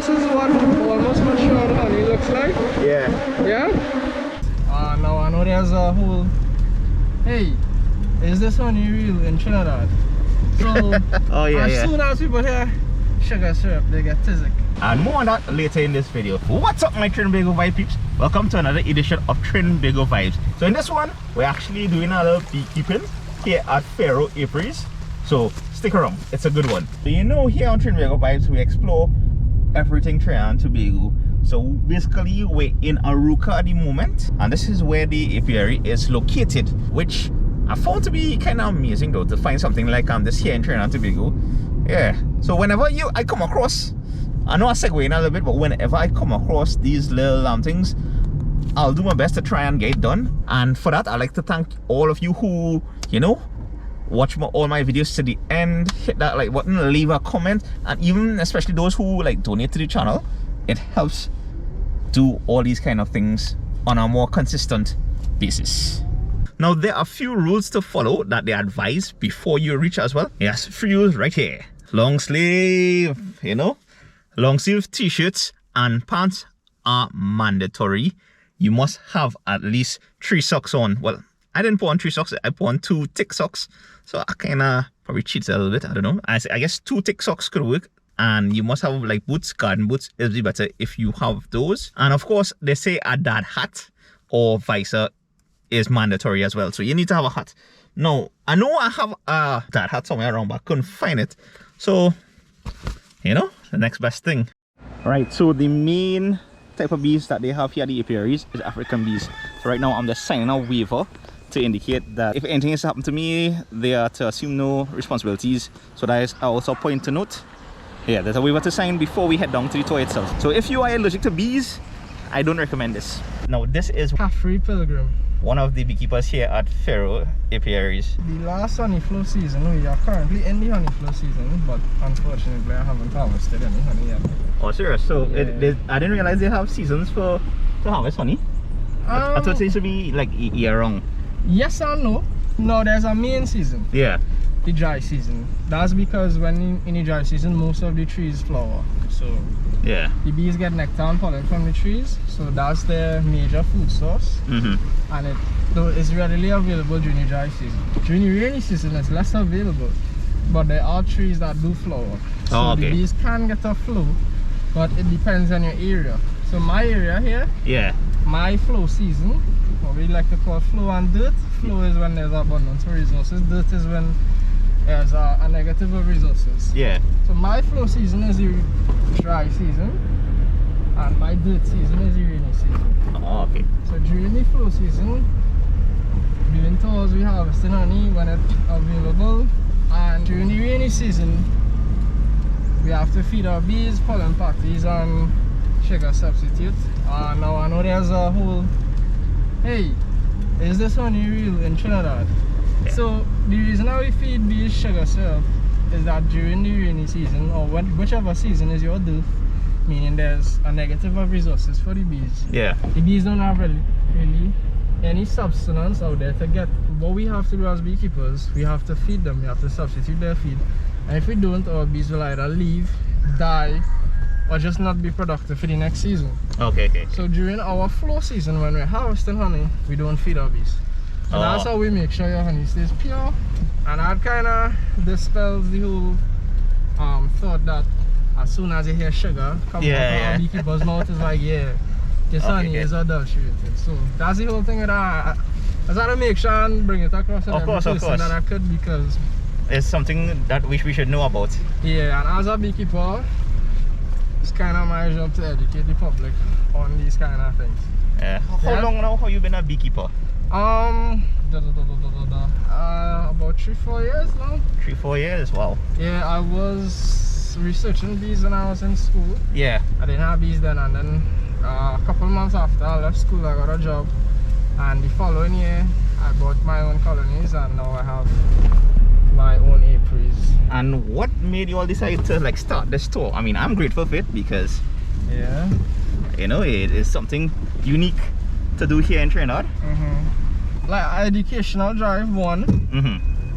this is what almost matured honey looks like. Yeah. Yeah? Now I know there's a whole... Hey, is this honey real in Trinidad? So, Oh yeah, as soon as people hear sugar syrup, they get tizzy. And more on that later in this video. What's up, my Trinbago Vibe peeps? Welcome to another edition of Trinbago Vibes. So in this one, we're actually doing a little beekeeping here at Pharaoh Apiaries. So stick around, it's a good one. So you know, here on Trinbago Vibes, we explore everything Trinidad and Tobago. So basically, we're in Aruca at the moment, and this is where the apiary is located, which I found to be kind of amazing though, to find something like this here in Trinidad and Tobago. Yeah, so whenever I come across, I know I segue in a little bit, but whenever I come across these little things, I'll do my best to try and get it done. And for that, I'd like to thank all of you who, you know, watch all my videos to the end, hit that like button, leave a comment, and even especially those who like donate to the channel. It helps do all these kind of things on a more consistent basis. Now, there are a few rules to follow that they advise before you reach as well. Yes, few rules right here. Long sleeve, you know, long sleeve t-shirts and pants are mandatory. You must have at least 3 socks on. Well, I didn't put on 3 socks, I put on 2 thick socks. So I kind of probably cheated a little bit, I don't know. I guess 2 thick socks could work. And you must have like boots, garden boots. It'll be better if you have those. And of course, they say a dad hat or visor is mandatory as well. So you need to have a hat. Now, I know I have a dad hat somewhere around, but I couldn't find it. So, you know, the next best thing. Right, so the main type of bees that they have here at the apiaries is African bees. So right now, I'm just signing a waiver to indicate that if anything has happened to me, they are to assume no responsibilities. So that is also a point to note. Yeah, there's a waiver to sign before we head down to the tour itself. So if you are allergic to bees, I don't recommend this. Now, this is Khafre Pilgrim, one of the beekeepers here at Pharaoh Apiaries. The last honey flow season, we are currently in the honey flow season, but unfortunately I haven't harvested any honey yet. Oh, serious? So yeah. I didn't realize they have seasons to harvest honey. I thought it used to be like year round. Yes and no. No, there's a main season. Yeah. The dry season. That's because when in the dry season, most of the trees flower. So yeah, the bees get nectar and pollen from the trees. So that's their major food source. And it's readily available during the dry season. During the rainy season, it's less available. But there are trees that do flower. So the bees can get a flow, but it depends on your area. So my area here, yeah, my flow season, what we like to call flow and dirt. Flow is when there's abundance of resources. Dirt is when there's a negative of resources. Yeah. So my flow season is the dry season, and my dirt season is the rainy season. Oh, okay. So during the flow season, during tours we harvesting honey when it's available, and during the rainy season, we have to feed our bees pollen patties and sugar substitute. Now I know there's a whole, hey, is this honey real in Trinidad? Yeah. So the reason why we feed bees sugar syrup is that during the rainy season, or whichever season is your dearth, meaning there's a negative of resources for the bees. Yeah. The bees don't have really any substance out there to get. What we have to do as beekeepers, we have to feed them, we have to substitute their feed. And if we don't, our bees will either leave, die, or just not be productive for the next season. Okay. So during our flow season, when we're harvesting honey, we don't feed our bees. So that's how we make sure your honey stays pure. And that kind of dispels the whole thought that as soon as you hear sugar come out of a beekeeper's mouth, it's like, yeah, this honey is adulterated. So that's the whole thing with that. I just had to make sure and bring it across to every person that I could, because it's something that we should know about. Yeah, and as a beekeeper, it's kind of my job to educate the public on these kind of things. Yeah. How long now have you been a beekeeper? About 3-4 years now. 3-4 years, wow. Yeah, I was researching bees when I was in school. Yeah. I didn't have bees then, and then a couple of months after I left school, I got a job. And the following year, I bought my own colonies, and now I have my own apiaries. And what made you all decide to like start this store? I mean, I'm grateful for it because, yeah, you know, it is something unique to do here in Trinidad. Like educational drive, 1,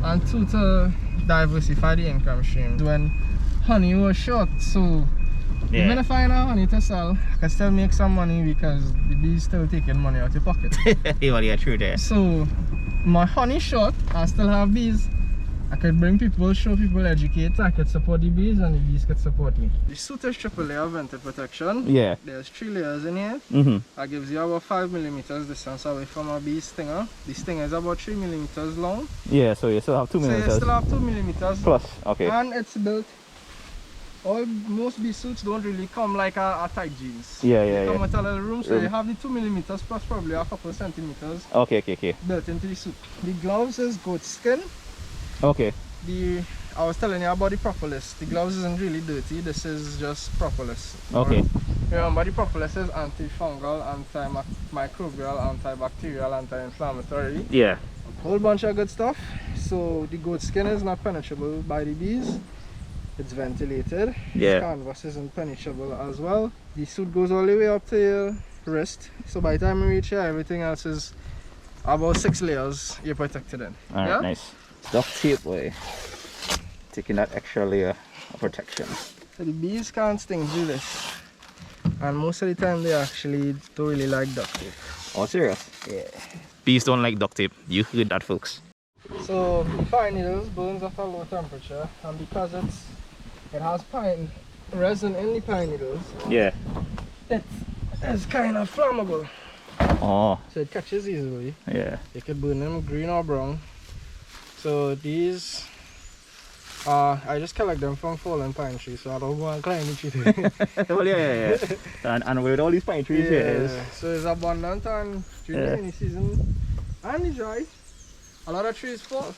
and 2, to diversify the income stream. When honey was short, so Yeah. Even if I know honey to sell, I can still make some money because the bees still taking money out your pocket. Yeah, true there. So my honey short, I still have bees. I could bring people, show people, educate. I could support the bees and the bees could support me. The suit is triple layer vented protection. Yeah. There's 3 layers in here. That gives you about 5mm distance away from a bee stinger. The stinger is about 3mm long. Yeah, so you still have 2 So millimeters. you still have 2mm. Plus, okay. And it's built. Most bee suits don't really come like a tight jeans. Yeah, They yeah, come yeah. with a little room, so you have the 2mm plus probably a couple centimeters Okay. built into the suit. The gloves is goat skin. Okay. I was telling you about the propolis. The gloves isn't really dirty. This is just propolis. Okay. Remember, the propolis is antifungal, antimicrobial, antibacterial, anti-inflammatory. Yeah. A whole bunch of good stuff. So the goat skin is not penetrable by the bees. It's ventilated. Yeah. The canvas isn't penetrable as well. The suit goes all the way up to your wrist. So by the time you reach here, everything else is about 6 layers you're protected in. Alright, yeah? nice. Duct tape, boy. Taking that extra layer of protection. So the bees can't sting through this. And most of the time they actually don't really like duct tape. Oh, serious? Yeah. Bees don't like duct tape. You heard that, folks. So the pine needles burns at a low temperature, and because it has pine resin in the pine needles, Yeah. it is kind of flammable. Oh. So it catches easily. Yeah. You could burn them green or brown. So these I just collect them from fallen pine trees, so I don't go and climb the tree. Well, yeah. And with all these pine trees here, so it's abundant and during the rainy season and the dry, a lot of trees fall.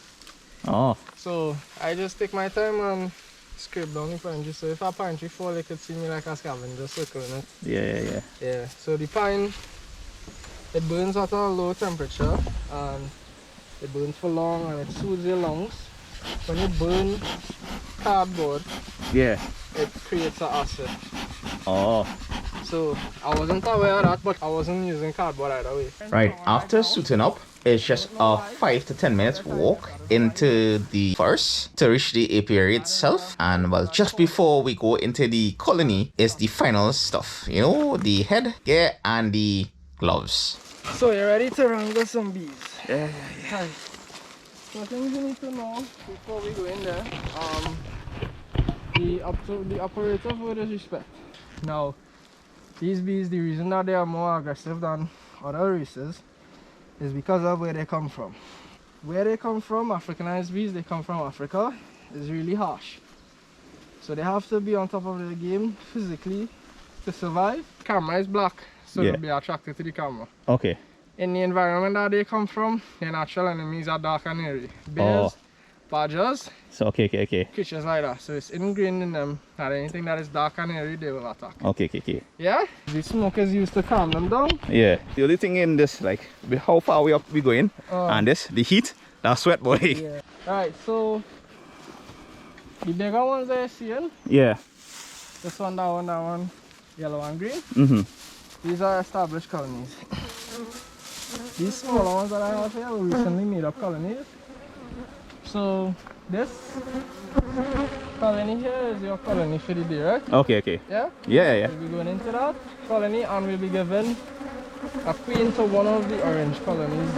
Oh. So I just take my time and scrape down the pine tree. So if a pine tree fall, you could see me like a scavenger circling it. Yeah. So the pine, it burns at a low temperature and it burns for long and it soothes your lungs. When you burn cardboard, Yeah. it creates an acid. Oh. So I wasn't aware of that, but I wasn't using cardboard either way. Right, after suiting up, it's just a 5 to 10 minutes walk into the forest to reach the apiary itself. And well, just before we go into the colony is the final stuff. You know, the head gear and the gloves. So you're ready to wrangle some bees? Yeah. Hi. So things you need to know before we go in there. The operative word is respect. Now, these bees, the reason that they are more aggressive than other races is because of where they come from. Where they come from, Africanized bees, they come from Africa, is really harsh. So they have to be on top of their game physically to survive. Camera is black, so they'll be attracted to the camera. Okay. In the environment that they come from, their natural enemies are dark and hairy. Bears, badgers, So, okay. creatures like that. So it's ingrained in them that anything that is dark and hairy, they will attack. Okay. Yeah? The smoke is used to calm them down. Yeah. The only thing in this, like, how far we up we going, and this, the heat, that sweat, boy. Yeah. Right, so the bigger ones that you're seeing, Yeah. this one, that one, yellow and green, these are established colonies. These smaller ones that I have here were recently made up colonies. So this colony here is your colony for the day, right? Okay. Yeah? Yeah. We'll be going into that colony and we'll be given a queen to one of the orange colonies.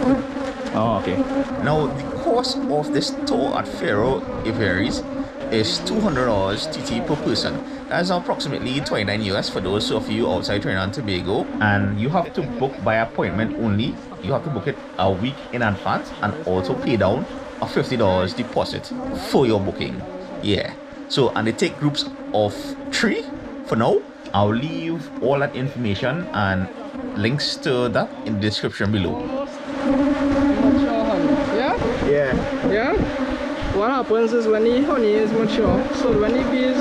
Oh, okay. Now, the cost of this tour at Pharaoh Apiaries is $200 TT per person. That's approximately 29 US for those of you outside Trinidad and Tobago. And you have to book by appointment only. You have to book it a week in advance and also pay down a $50 deposit for your booking. Yeah. So, and they take groups of 3 for now. I'll leave all that information and links to that in the description below. Mature honey. Yeah? Yeah? What happens is when the honey is mature, so when the bees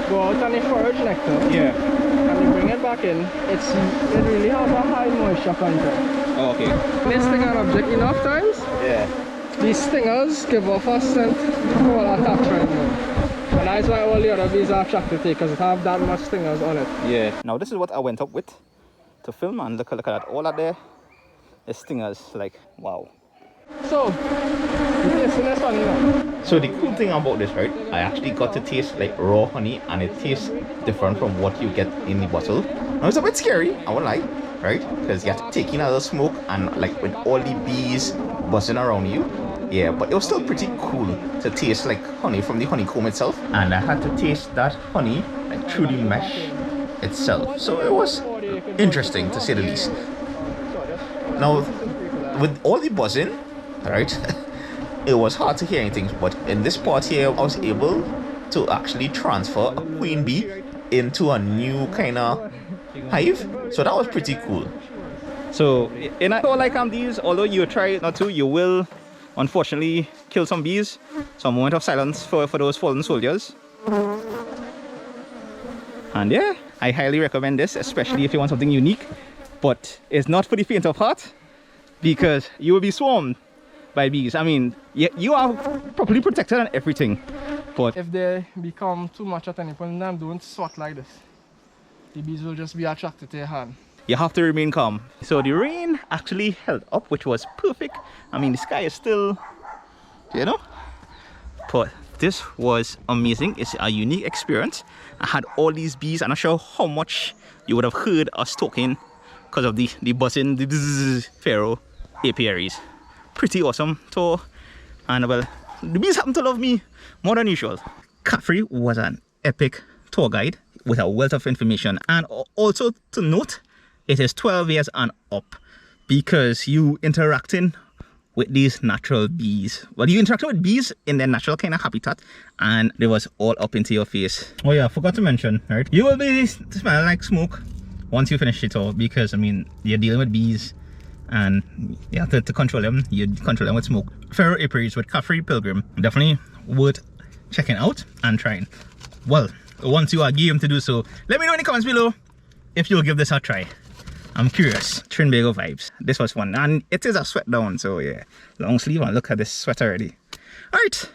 go out and they forage nectar, and they bring it back in, it really has a high moisture content. Oh, okay. When they sting an object enough times, these stingers give off a scent called attachment. And that's why all the other bees are attracted to it, because it have that much stingers on it. Yeah. Now this is what I went up with to film, and look at that. All out there is stingers. Like, wow. So, you tasting this honey now? So the cool thing about this, right, I actually got to taste like raw honey, and it tastes different from what you get in the bottle. Now it's a bit scary, I won't lie, right, because you have to take in a little smoke and like with all the bees buzzing around you. Yeah, but it was still pretty cool to taste like honey from the honeycomb itself, and I had to taste that honey like through the mesh itself. So it was interesting to say the least. Now with all the buzzing, right, it was hard to hear anything, but in this part here I was able to actually transfer a queen bee into a new kind of hive, so that was pretty cool. So in a show like these, although you try not to, you will unfortunately kill some bees. So a moment of silence for those fallen soldiers. And yeah, I highly recommend this, especially if you want something unique, but it's not for the faint of heart, because you will be swarmed by bees. I mean, you are properly protected and everything, but if they become too much at any point in time, don't swat like this. The bees will just be attracted to your hand. You have to remain calm. So the rain actually held up, which was perfect. I mean, the sky is still, you know, but this was amazing. It's a unique experience. I had all these bees. I'm not sure how much you would have heard us talking because of the buzzing, the bzzz, Pharaoh Apiaries. Pretty awesome tour, and well, the bees happen to love me more than usual. Khafre was an epic tour guide with a wealth of information, and also to note, it is 12 years and up, because you interacting with these natural bees. Well, you interacting with bees in their natural kind of habitat, and they was all up into your face. Oh yeah, I forgot to mention, right? You will be smelling like smoke once you finish it all, because I mean, you're dealing with bees, and you have to control them. You control them with smoke. Pharaoh Apiaries with Khafre Pilgrim, definitely worth checking out and trying. Well, once you are game to do so, let me know in the comments below if you'll give this a try. I'm curious. Trinbago vibes. This was fun, and it is a sweat down, so yeah, long sleeve, and look at this sweat already. All right,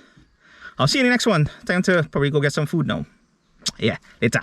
I'll see you in the next one. Time to probably go get some food now. Yeah, later.